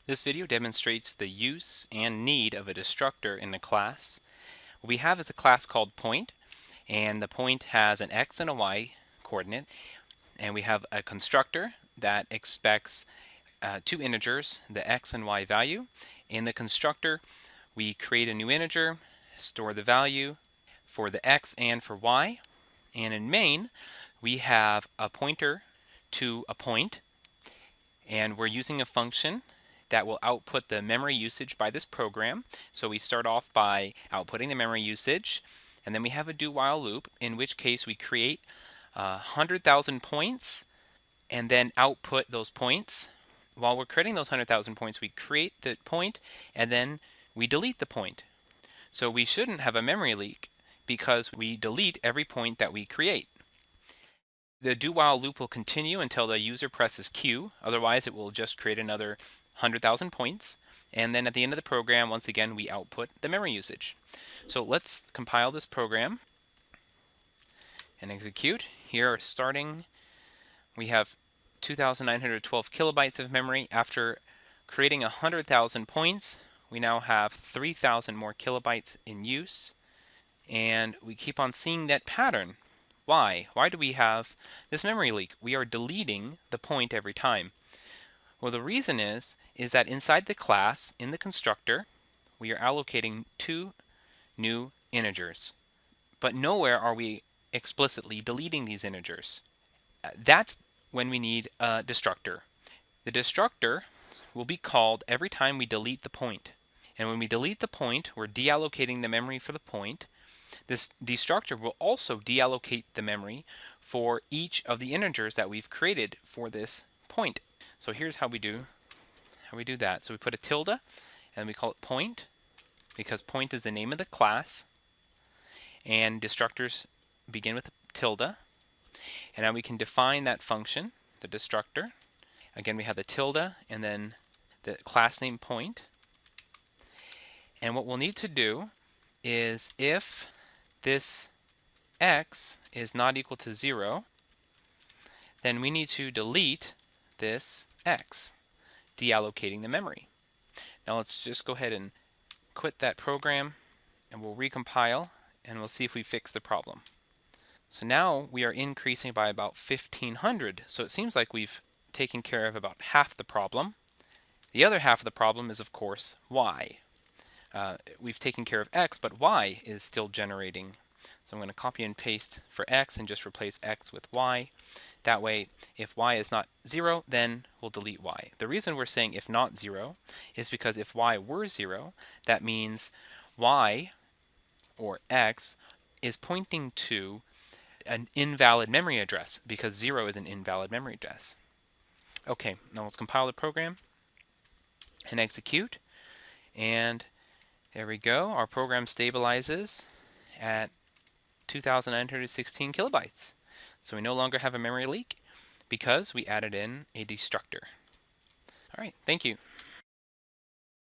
This video demonstrates the use and need of a destructor in a class. What we have is a class called point, and the point has an x and a y coordinate, and we have a constructor that expects two integers, the x and y value. In the constructor, we create a new integer, store the value for the x and for y, and in main, we have a pointer to a point, and we're using a function that will output the memory usage by this program. So we start off by outputting the memory usage, and then we have a do-while loop, in which case we create 100,000 points and then output those points. While we're creating those 100,000 points, we create the point and then we delete the point. So we shouldn't have a memory leak because we delete every point that we create. The do-while loop will continue until the user presses Q, otherwise it will just create another 100,000 points, and then at the end of the program, once again, we output the memory usage. So let's compile this program and execute. Here, starting, we have 2,912 kilobytes of memory. After creating 100,000 points, we now have 3,000 more kilobytes in use, and we keep on seeing that pattern. Why? Why do we have this memory leak? We are deleting the point every time. Well, the reason is that inside the class, in the constructor, we are allocating two new integers. But nowhere are we explicitly deleting these integers. That's when we need a destructor. The destructor will be called every time we delete the point. And when we delete the point, we're deallocating the memory for the point. This destructor will also deallocate the memory for each of the integers that we've created for this point. So here's how we do that. So we put a tilde and we call it point because point is the name of the class, and destructors begin with a tilde. And now we can define that function, the destructor. Again, we have the tilde and then the class name point. And what we'll need to do is, if this x is not equal to 0, then we need to delete this x, deallocating the memory. Now let's just go ahead and quit that program, and we'll recompile, and we'll see if we fix the problem. So now we are increasing by about 1,500, so it seems like we've taken care of about half the problem. The other half of the problem is, of course, y. We've taken care of x, but y is still generating. So I'm going to copy and paste for x and just replace x with y. That way, if y is not 0, then we'll delete y. The reason we're saying if not 0 is because if y were 0, that means y, or x, is pointing to an invalid memory address, because 0 is an invalid memory address. Okay, now let's compile the program and execute. And there we go. Our program stabilizes at 2,916 kilobytes. So we no longer have a memory leak because we added in a destructor. All right, thank you.